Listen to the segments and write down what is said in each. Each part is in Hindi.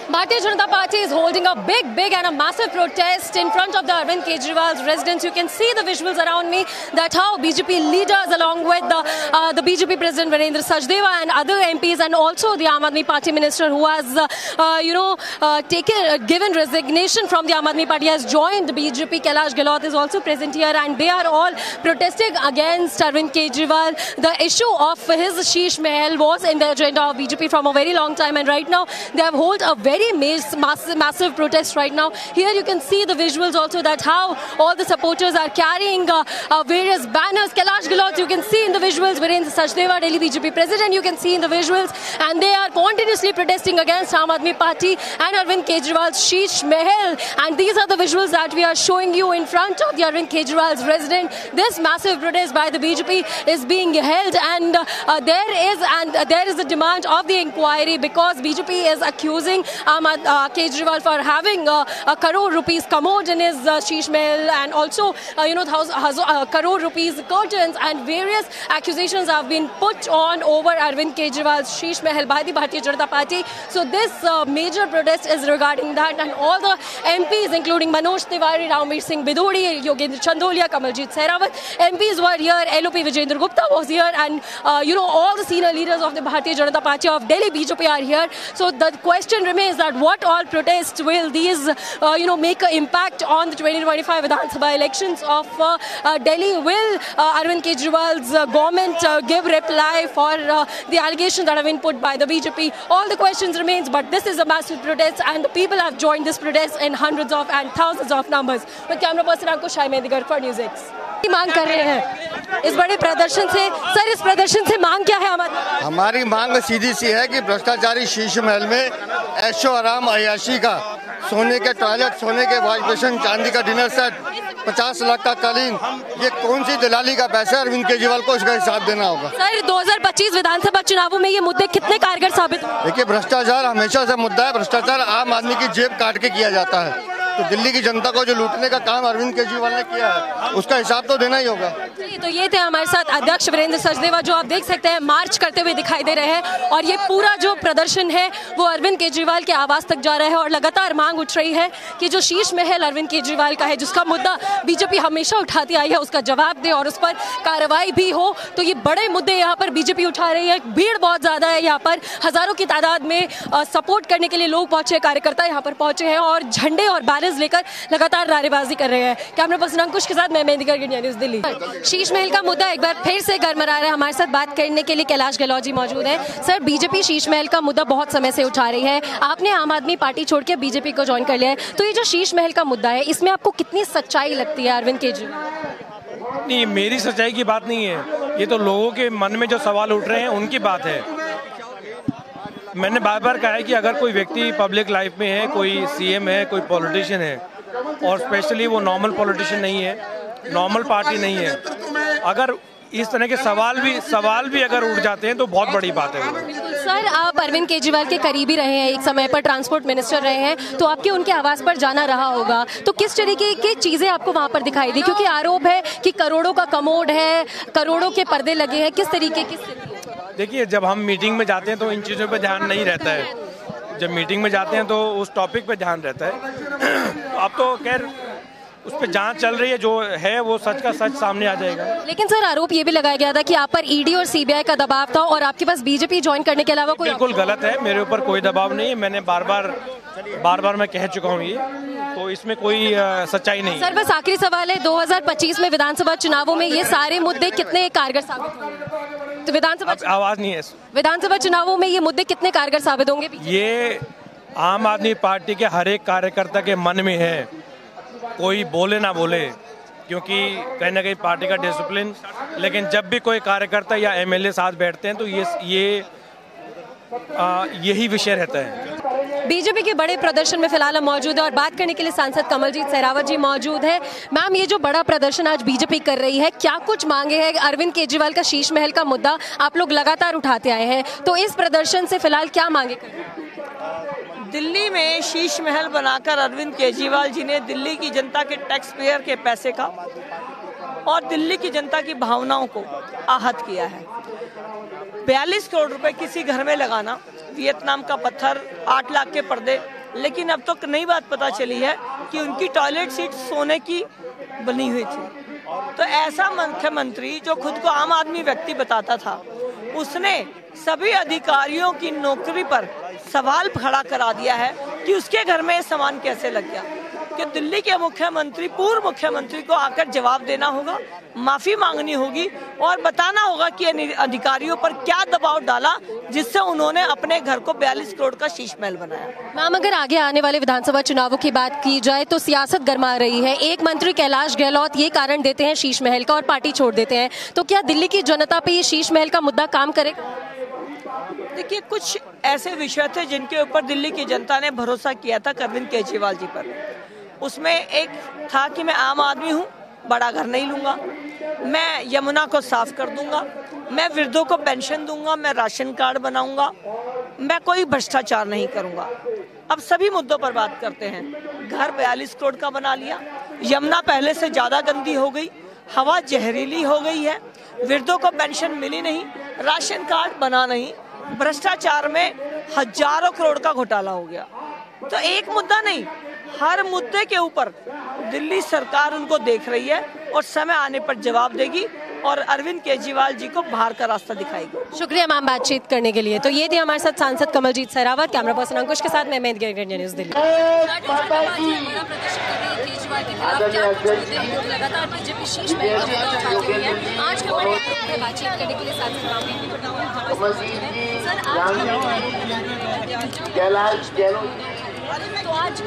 Bharatiya Janata Party is holding a big and a massive protest in front of the Arvind Kejriwal's residence. You can see the visuals around me that how BJP leaders along with the BJP President Virendra Sachdeva and other MPs and also the Aam Aadmi Party minister who has given resignation from the Aam Aadmi Party has joined BJP. Kailash Gehlot is also present here and they are all protesting against Arvind Kejriwal. The issue of his Sheesh Mahal was in the agenda of BJP from a very long time and right now they have held a very massive protest right now. Here you can see the visuals also that how all the supporters are carrying various banners. Kailash Gehlot you can see in the visuals, Virendra Sachdeva, Delhi BJP President you can see in the visuals and they are continuously protesting against Aam Aadmi Party and Arvind Kejriwal's Sheesh Mahal, and these are the visuals that we are showing you in front of the Arvind Kejriwal's residence. This massive protest by the BJP is being held and there is a demand of the inquiry because BJP is accusing Kejriwal for having a crore rupees commode in his Sheesh Mahal and also crore rupees curtains, and various accusations have been put on over Arvind Kejriwal's Sheesh Mahal by the Bharatiya Janata Party. So this major protest is regarding that and all the MPs including Manoj Tiwari, Ramveer Singh Bidodi, Yogendra Chandolia, Kamaljeet Sehrawat, MPs were here, LOP Vijendra Gupta was here and all the senior leaders of the Bharatiya Janata Party of Delhi BJP are here. So the question remains that what all protests will these make an impact on the 2025 Vidhan Sabha elections of Delhi? Will Arvind Kejriwal's government give reply for the allegations that have been put by the BJP? All the questions remains, but this is a massive protest and the people have joined this protest in hundreds of and thousands of numbers. With camera person Ankush Mehdigar for News X. मांग कर रहे हैं इस बड़े प्रदर्शन से, सर इस प्रदर्शन से मांग क्या है हमारी मांग सीधी सी है कि भ्रष्टाचारी शीश महल में ऐशो आराम अयाशी का, सोने के टॉयलेट, सोने के वॉश बेसिन, चांदी का डिनर सेट, 50 लाख का कालीन, ये कौन सी दलाली का पैसा है? अरविंद केजरीवाल को इसका हिसाब देना होगा। सर 2025 विधानसभा चुनावों में ये मुद्दे कितने कारगर साबित होंगे? देखिए भ्रष्टाचार हमेशा से मुद्दा है, भ्रष्टाचार आम आदमी की जेब काट के किया जाता है, तो दिल्ली की जनता को जो लूटने का काम अरविंद केजरीवाल ने किया है उसका हिसाब तो देना ही होगा। तो ये थे हमारे साथ अध्यक्ष वीरेंद्र सचदेवा जो आप देख सकते हैं मार्च करते हुए दिखाई दे रहे हैं और ये पूरा जो प्रदर्शन है वो अरविंद केजरीवाल के आवास तक जा रहा है और लगातार मांग उठ रही है कि जो शीश महल अरविंद केजरीवाल का है जिसका मुद्दा बीजेपी हमेशा उठाती आई है उसका जवाब दे और उस पर कार्रवाई भी हो। तो ये बड़े मुद्दे यहाँ पर बीजेपी उठा रही है, भीड़ बहुत ज्यादा है यहाँ पर, हजारों की तादाद में सपोर्ट करने के लिए लोग पहुंचे, कार्यकर्ता यहाँ पर पहुंचे हैं और झंडे और बैनर्स लेकर लगातार नारेबाजी कर रहे हैं। कैमरा पर्सन अंकुश के साथ मैं मेहंदीगर इंडिया न्यूज़ दिल्ली। शीश महल का मुद्दा एक बार फिर से गरमरा रहा है। हमारे साथ बात करने के लिए कैलाश गहलोत जी मौजूद हैं। सर बीजेपी शीश महल का मुद्दा बहुत समय से उठा रही है, आपने आम आदमी पार्टी छोड़ के बीजेपी को ज्वाइन कर लिया है, तो ये जो शीश महल का मुद्दा है इसमें आपको कितनी सच्चाई लगती है अरविंद केजरीवाल? नहीं, मेरी सच्चाई की बात नहीं है, ये तो लोगों के मन में जो सवाल उठ रहे हैं उनकी बात है। मैंने बार बार कहा है कि अगर कोई व्यक्ति पब्लिक लाइफ में है, कोई सीएम है, कोई पॉलिटिशियन है और स्पेशली वो नॉर्मल पॉलिटिशियन नहीं है, नॉर्मल पार्टी नहीं है, अगर इस तरह के सवाल भी अगर उठ जाते हैं तो बहुत बड़ी बात है। सर आप अरविंद केजरीवाल के करीबी रहे हैं, एक समय पर ट्रांसपोर्ट मिनिस्टर रहे हैं, तो आपके उनके आवास पर जाना रहा होगा, तो किस तरीके की चीजें आपको वहां पर दिखाई दी? क्योंकि आरोप है कि करोड़ों का कमोड है, करोड़ों के पर्दे लगे हैं, किस तरीके की? देखिए जब हम मीटिंग में जाते हैं तो इन चीज़ों पर ध्यान नहीं रहता है, जब मीटिंग में जाते हैं तो उस टॉपिक पे ध्यान रहता है। अब तो खैर उस पर जांच चल रही है, जो है वो सच का सच सामने आ जाएगा। लेकिन सर आरोप ये भी लगाया गया था कि आप पर ईडी और सीबीआई का दबाव था और आपके पास बीजेपी ज्वाइन करने के अलावा कोई? बिल्कुल गलत है, मेरे ऊपर कोई दबाव नहीं है, मैंने बार बार मैं कह चुका हूँ ये, तो इसमें कोई सच्चाई नहीं। सर बस आखिरी सवाल है, 2025 में विधानसभा चुनावों में ये सारे मुद्दे कितने कारगर साबित होंगे? तो आवाज नहीं है, विधानसभा चुनावों में ये मुद्दे कितने कारगर साबित होंगे? ये आम आदमी पार्टी के हर एक कार्यकर्ता के मन में है, कोई बोले ना बोले, क्योंकि कहीं ना कहीं पार्टी का डिसिप्लिन, लेकिन जब भी कोई कार्यकर्ता या एमएलए साथ बैठते हैं तो यही विषय रहता है। बीजेपी के बड़े प्रदर्शन में फिलहाल हम मौजूद है और बात करने के लिए सांसद कमलजीत सहरावत जी मौजूद है। मैम ये जो बड़ा प्रदर्शन आज बीजेपी कर रही है, क्या कुछ मांगे हैं? अरविंद केजरीवाल का शीश महल का मुद्दा आप लोग लगातार उठाते आए हैं, तो इस प्रदर्शन से फिलहाल क्या मांगे कर रहे हैं? दिल्ली में शीश महल बनाकर अरविंद केजरीवाल जी ने दिल्ली की जनता के टैक्स पेयर के पैसे का और दिल्ली की जनता की भावनाओं को आहत किया है। 42 करोड़ रुपए किसी घर में लगाना, वियतनाम का पत्थर, 8 लाख के पर्दे, लेकिन अब तो नई बात पता चली है कि उनकी टॉयलेट सीट सोने की बनी हुई थी। तो ऐसा मुख्यमंत्री जो खुद को आम आदमी व्यक्ति बताता था, उसने सभी अधिकारियों की नौकरी पर सवाल खड़ा करा दिया है कि उसके घर में ये सामान कैसे लग गया। कि दिल्ली के मुख्यमंत्री, पूर्व मुख्यमंत्री को आकर जवाब देना होगा, माफी मांगनी होगी और बताना होगा कि अधिकारियों पर क्या दबाव डाला जिससे उन्होंने अपने घर को 42 करोड़ का शीश महल बनाया। मैम, अगर आगे आने वाले विधानसभा चुनावों की बात की जाए तो सियासत गरमा रही है। एक मंत्री कैलाश गहलोत ये कारण देते हैं शीश महल का और पार्टी छोड़ देते हैं, तो क्या दिल्ली की जनता पे ये शीश महल का मुद्दा काम करेगा? देखिए, कुछ ऐसे विषय थे जिनके ऊपर दिल्ली की जनता ने भरोसा किया था अरविंद केजरीवाल जी पर। उसमें एक था कि मैं आम आदमी हूँ, बड़ा घर नहीं लूंगा, मैं यमुना को साफ कर दूंगा, मैं वृद्धों को पेंशन दूंगा, मैं राशन कार्ड बनाऊंगा, मैं कोई भ्रष्टाचार नहीं करूंगा। अब सभी मुद्दों पर बात करते हैं। घर 42 करोड़ का बना लिया, यमुना पहले से ज्यादा गंदी हो गई, हवा जहरीली हो गई है, वृद्धों को पेंशन मिली नहीं, राशन कार्ड बना नहीं, भ्रष्टाचार में हजारों करोड़ का घोटाला हो गया। तो एक मुद्दा नहीं, हर मुद्दे के ऊपर दिल्ली सरकार उनको देख रही है और समय आने पर जवाब देगी और अरविंद केजरीवाल जी को बाहर का रास्ता दिखाएगी। शुक्रिया मैम बातचीत करने के लिए। तो ये थी हमारे साथ सांसद कमलजीत सरावत, कैमरा पर्सन अंकुश के साथ मैं मेहंदी इंडिया न्यूज़ दिल्ली। लगातार बीजेपी शीश महल का मुद्दा उठाती हुई है। आज खबर आया है बातचीत करने के लिए सांसद तो आज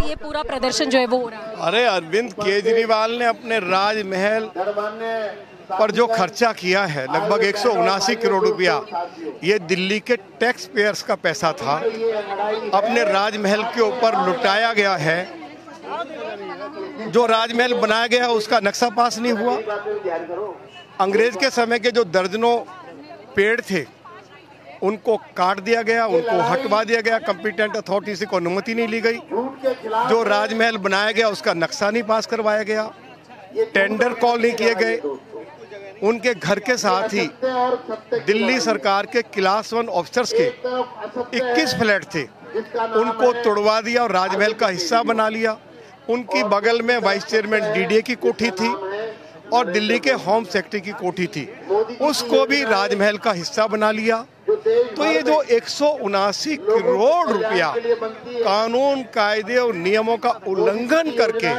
ये पूरा प्रदर्शन जो है वो हो रहा है। अरे अरविंद केजरीवाल ने अपने राजमहल पर जो खर्चा किया है, लगभग 179 करोड़ रुपया, ये दिल्ली के टैक्स पेयर्स का पैसा था, अपने राजमहल के ऊपर लुटाया गया है। जो राजमहल बनाया गया उसका नक्शा पास नहीं हुआ। अंग्रेज के समय के जो दर्जनों पेड़ थे उनको काट दिया गया, उनको हटवा दिया गया, कॉम्पिटेंट अथॉरिटी से कोई अनुमति नहीं ली गई। जो राजमहल बनाया गया उसका नक्शा नहीं पास करवाया गया, टेंडर कॉल नहीं किए गए। उनके घर के साथ ही दिल्ली सरकार के क्लास 1 ऑफिसर्स के 21 फ्लैट थे, उनको तोड़वा दिया और राजमहल का हिस्सा बना लिया। उनकी बगल में वाइस चेयरमैन डीडीए की कोठी थी और दिल्ली के होम सेक्रेटरी की कोठी थी, उसको भी राजमहल का हिस्सा बना लिया। तो ये जो 179 करोड़ रुपया कानून, कायदे और नियमों का उल्लंघन करके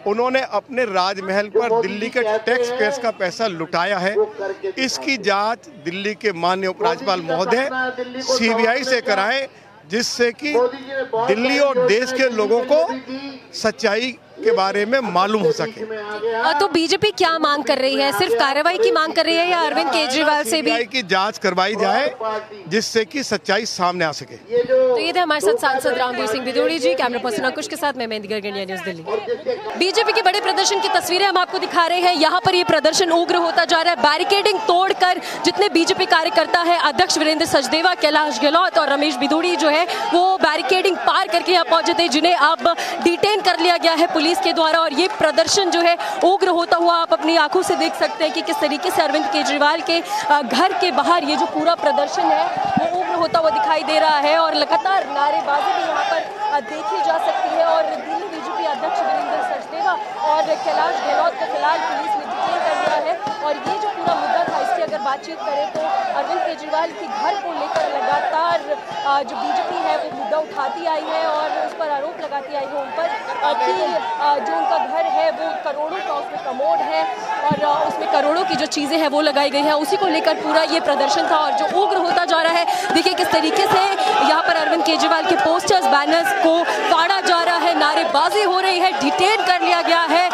उन्होंने अपने राजमहल पर दिल्ली के टैक्स पेयर्स का पैसा लुटाया है, इसकी जांच दिल्ली के माननीय उपराज्यपाल महोदय सीबीआई से कराएं, जिससे कि दिल्ली और देश के लोगों को सच्चाई के बारे में मालूम हो सके। तो बीजेपी क्या मांग कर रही है? सिर्फ कार्रवाई की मांग कर रही है या अरविंद केजरीवाल से भी की जांच करवाई जाए जिससे कि सच्चाई सामने आ सके? तो ये थे हमारे साथ सांसद रामवीर सिंह बिदोड़ी जी, कैमरा पर्सन अंकुश के साथ मैं mehndi India news Delhi. BJP के बड़े प्रदर्शन की तस्वीरें हम आपको दिखा रहे हैं। यहाँ पर ये प्रदर्शन उग्र होता जा रहा है। बैरिकेडिंग तोड़कर जितने बीजेपी कार्यकर्ता है, अध्यक्ष वीरेंद्र सचदेवा, कैलाश गहलोत और रमेश बिदोड़ी जो है वो बैरिकेडिंग पार करके यहाँ पहुंचे थे, जिन्हें अब डिटेन कर लिया गया है पुलिस के द्वारा। और ये प्रदर्शन जो है उग्र होता हुआ आप अपनी आंखों से देख सकते हैं कि किस तरीके से अरविंद केजरीवाल के घर के बाहर ये जो पूरा प्रदर्शन है वो उग्र होता हुआ दिखाई दे रहा है। और लगातार नारेबाजी भी यहाँ पर देखी जा सकती है। और दिल्ली बीजेपी अध्यक्ष वीरेंद्र सचदेवा और कैलाश गहलोत को फिलहाल पुलिस ने डिटेन कर लिया है। और ये जो पूरा मुद्दा था, इसकी अगर बातचीत करें तो अरविंद केजरीवाल के घर को लेकर लगातार जो बीजेपी है वो मुद्दा उठाती आई है और उस पर आरोप लगाती आई है उन पर कि जो उनका घर है वो करोड़ों का, उसमें कमोड है और उसमें करोड़ों की जो चीज़ें हैं वो लगाई गई हैं। उसी को लेकर पूरा ये प्रदर्शन था और जो उग्र होता जा रहा है। देखिए किस तरीके से यहाँ पर अरविंद केजरीवाल के पोस्टर्स, बैनर्स को फाड़ा जा रहा है, नारेबाजी हो रही है, डिटेन कर लिया गया है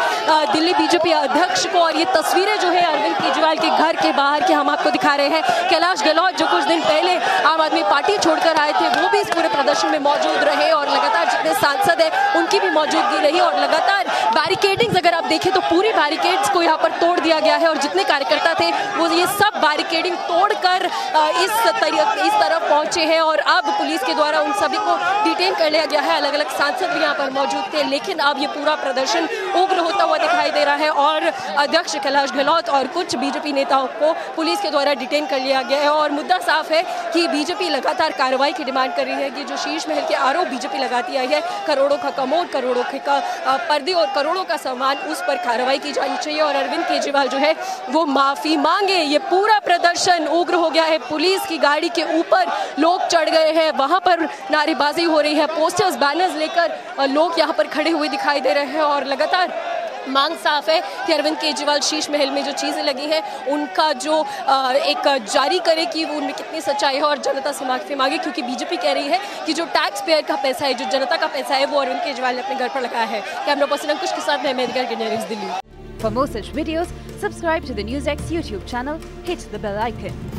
दिल्ली बीजेपी अध्यक्ष को। और ये तस्वीरें जो है अरविंद केजरीवाल के घर के बाहर के हम आपको दिखा रहे हैं। कैलाश गहलोत जो कुछ दिन पहले आम आदमी पार्टी छोड़कर आए थे वो भी इस पूरे प्रदर्शन में मौजूद रहे और लगातार जितने सांसद हैं उनकी भी मौजूदगी रही। और लगातार बैरिकेडिंग अगर आप देखें तो पूरी बैरिकेड्स को यहाँ पर तोड़ दिया गया है और जितने कार्यकर्ता थे वो ये सब बैरिकेडिंग तोड़कर इस तरफ पहुंचे हैं। और अब पुलिस के द्वारा उन सभी को डिटेन कर लिया गया है। अलग अलग सांसद भी यहाँ पर मौजूद थे, लेकिन अब ये पूरा प्रदर्शन उग्र होता हुआ दिखाई दे रहा है और अध्यक्ष कैलाश गहलोत और कुछ बीजेपी नेताओं को पुलिस के द्वारा डिटेन कर लिया गया है। और मुद्दा साफ है कि बीजेपी लगातार कार्रवाई की डिमांड कर रही है कि जो शीश महल के आरोप बीजेपी लगाती आई है, करोड़ों का कमोड, करोड़ों का पर्दे और करोड़ों का सामान, उस पर कार्रवाई की जानी चाहिए और अरविंद केजरीवाल जो है वो माफी मांगे। ये पूरा प्रदर्शन उग्र हो गया है, पुलिस की गाड़ी के ऊपर लोग चढ़ गए हैं, वहां पर नारेबाजी हो रही है, पोस्टर्स बैनर्स लेकर लोग यहाँ पर खड़े हुए दिखाई दे रहे हैं और लगातार मांग साफ है कि अरविंद केजरीवाल शीश महल में जो चीज़ें लगी हैं उनका जो एक जारी करे कि वो उनमें कितनी सच्चाई है और जनता से माफी मांगे, क्योंकि बीजेपी कह रही है कि जो टैक्स पेयर का पैसा है, जो जनता का पैसा है, वो अरविंद केजरीवाल ने अपने घर पर लगाया है। कैमरा पर्सन अंकुश के साथ मैं मेदगर, India news Delhi. For more such videos, subscribe to the NewsX YouTube channel, hit the bell icon.